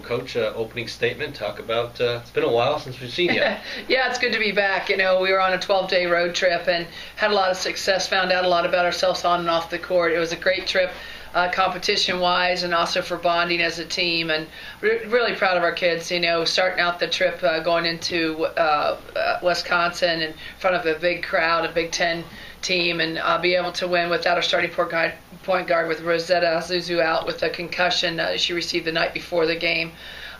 Coach, opening statement, talk about, it's been a while since we've seen you. Yeah, it's good to be back. You know, we were on a 12-day road trip and had a lot of success, found out a lot about ourselves on and off the court. It was a great trip, competition-wise and also for bonding as a team. And really proud of our kids, you know, starting out the trip going into Wisconsin in front of a big crowd, a Big Ten team, and be able to win without our starting point guard with Rosetta Zuzu out with a concussion she received the night before the game.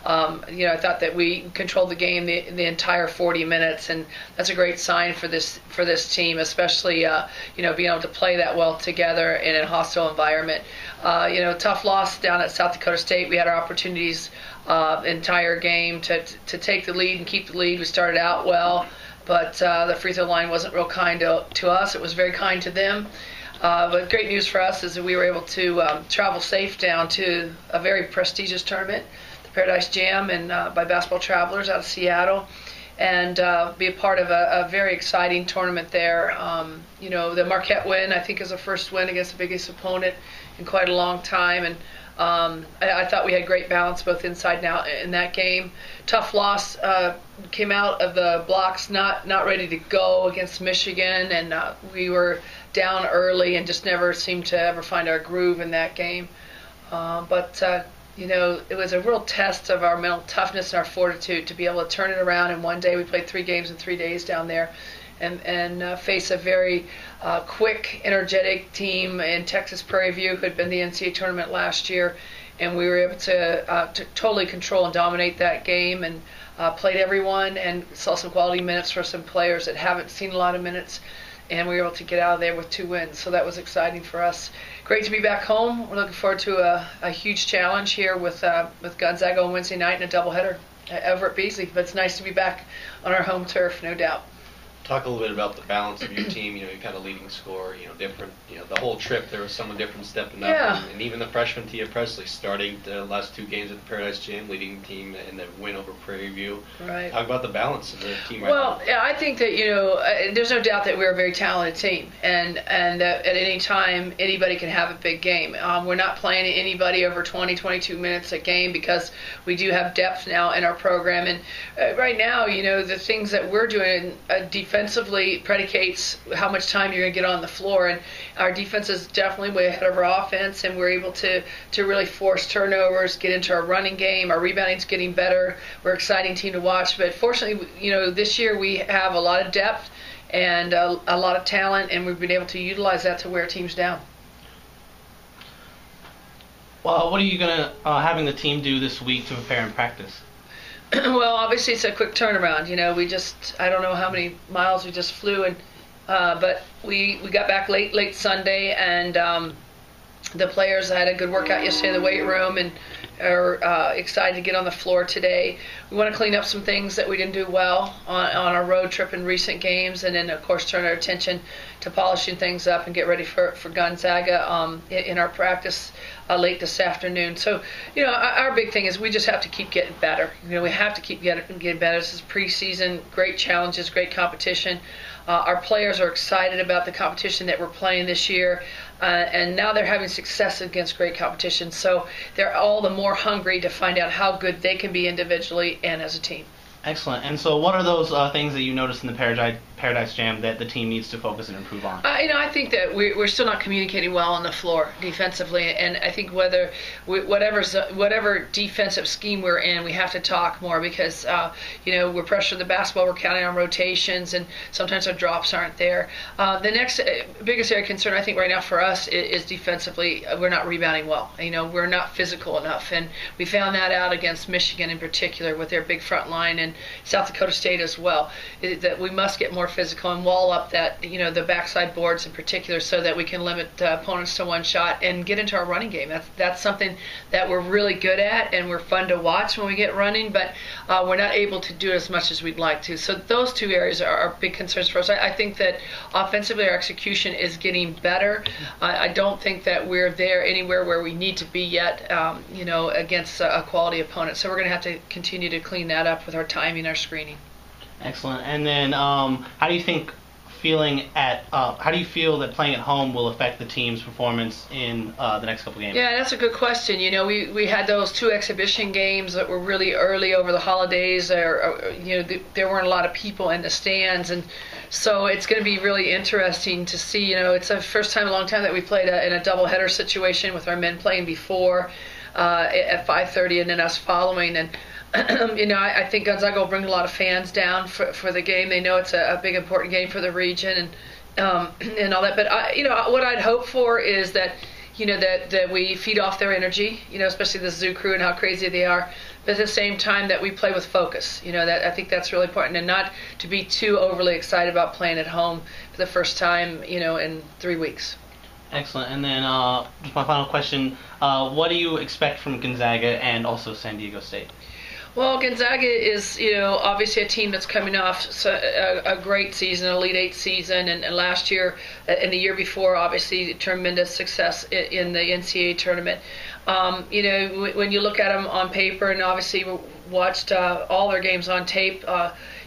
You know, I thought that we controlled the game the entire 40 minutes, and that's a great sign for this team, especially you know, being able to play that well together in a hostile environment. You know, tough loss down at South Dakota State. We had our opportunities entire game to take the lead and keep the lead. We started out well, but the free throw line wasn't real kind to us. It was very kind to them. But great news for us is that we were able to travel safe down to a very prestigious tournament, the Paradise Jam, and by Basketball Travelers out of Seattle, and be a part of a very exciting tournament there. You know, the Marquette win, I think, is the first win against the biggest opponent in quite a long time, and I thought we had great balance both inside and out in that game. Tough loss, came out of the blocks not ready to go against Michigan, and we were down early and just never seemed to ever find our groove in that game. But you know, it was a real test of our mental toughness and our fortitude to be able to turn it around in one day. We played 3 games in 3 days down there, and face a very quick, energetic team in Texas Prairie View who had been the NCAA tournament last year, and we were able to totally control and dominate that game, and played everyone and saw some quality minutes for some players that haven't seen a lot of minutes, and we were able to get out of there with 2 wins. So that was exciting for us. Great to be back home. We're looking forward to a huge challenge here with Gonzaga on Wednesday night in a doubleheader over at Beasley. But it's nice to be back on our home turf, no doubt. Talk a little bit about the balance of your team. You know, you're kind of leading scorer. You know, different. You know, the whole trip there was someone different stepping up, yeah. And even the freshman Tia Presley starting the last 2 games at the Paradise Jam, leading the team in the win over Prairie View. Right. Talk about the balance of the team right well, now. Yeah, I think that, you know, there's no doubt that we're a very talented team, and that at any time anybody can have a big game. We're not playing anybody over 20, 22 minutes a game because we do have depth now in our program, and right now, you know, the things that we're doing defensively predicates how much time you're going to get on the floor, and our defense is definitely way ahead of our offense, and we're able to really force turnovers, get into our running game. Our rebounding's getting better. We're an exciting team to watch, but fortunately, you know, this year we have a lot of depth and a lot of talent, and we've been able to utilize that to wear teams down. Well, what are you going to having the team do this week to prepare and practice? Well, obviously it's a quick turnaround. You know, I don't know how many miles we just flew, and but we got back late Sunday, and the players had a good workout yesterday in the weight room and are excited to get on the floor today. We want to clean up some things that we didn't do well on our road trip in recent games, and then of course turn our attention to polishing things up and get ready for Gonzaga in our practice late this afternoon. So, you know, our big thing is we just have to keep getting better. You know, we have to keep getting better. This is preseason, great challenges, great competition. Our players are excited about the competition that we're playing this year, and now they're having success against great competition. So they're all the more hungry to find out how good they can be individually and as a team. Excellent. And so what are those things that you noticed in the Paradise Jam that the team needs to focus and improve on? You know, I think that we're still not communicating well on the floor defensively, and I think whatever defensive scheme we're in, we have to talk more because, you know, we're pressuring the basketball, we're counting on rotations, and sometimes our drops aren't there. The next biggest area of concern, I think, right now for us is defensively. We're not rebounding well. You know, we're not physical enough, and we found that out against Michigan in particular with their big front line, and South Dakota State as well, that we must get more physical and wall up that, you know, the backside boards in particular, so that we can limit opponents to one shot and get into our running game. That's something that we're really good at, and we're fun to watch when we get running, but we're not able to do it as much as we'd like to. So those 2 areas are big concerns for us. I think that offensively our execution is getting better. I don't think that we're there anywhere where we need to be yet, you know, against a quality opponent. So we're going to have to continue to clean that up with our timing, our screening. Excellent. And then how do you think how do you feel that playing at home will affect the team's performance in the next couple games? Yeah, that's a good question. We had those 2 exhibition games that were really early over the holidays. There weren't a lot of people in the stands, and so it's going to be really interesting to see. It's the first time in a long time that we played in a doubleheader situation with our men playing before at 5:30 and then us following. And I think Gonzaga will bring a lot of fans down for the game. They know it's a big, important game for the region and all that. But what I'd hope for is that that we feed off their energy. Especially the zoo crew and how crazy they are. But at the same time, that we play with focus. That I think that's really important, and not to be too overly excited about playing at home for the first time. In 3 weeks. Excellent. And then just my final question: what do you expect from Gonzaga and also San Diego State? Well, Gonzaga is, obviously a team that's coming off a great season, an Elite Eight season, and last year and the year before, obviously tremendous success in the NCAA tournament. When you look at them on paper, and obviously watched all their games on tape,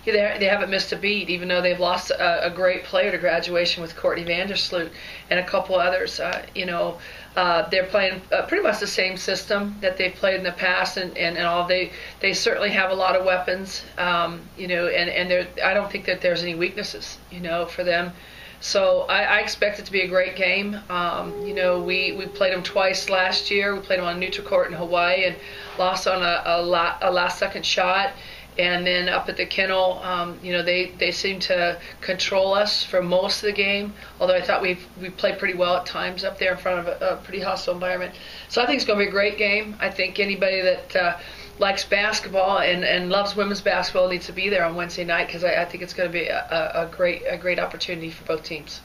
they haven't missed a beat, even though they've lost a great player to graduation with Courtney Vandersloot and a couple others. They're playing pretty much the same system that they've played in the past, and all. They certainly have a lot of weapons, and I don't think that there's any weaknesses, for them. So I expect it to be a great game. We played them twice last year. We played them on a neutral court in Hawaii and lost on a last-second shot. And then up at the Kennel, they seem to control us for most of the game, although I thought we played pretty well at times up there in front of a pretty hostile environment. So I think it's going to be a great game. I think anybody that likes basketball and loves women's basketball needs to be there on Wednesday night, because I think it's going to be a great opportunity for both teams.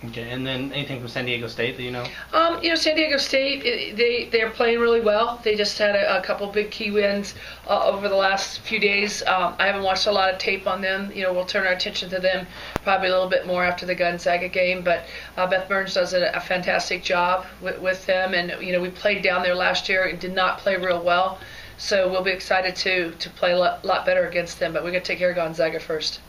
Okay, and then anything from San Diego State that you know? San Diego State, they're playing really well. They just had a couple big key wins over the last few days. I haven't watched a lot of tape on them. We'll turn our attention to them probably a little bit more after the Gonzaga game. But Beth Burns does a fantastic job with them. And, we played down there last year and did not play real well. So we'll be excited to play a lot better against them. But we're going to take care of Gonzaga first.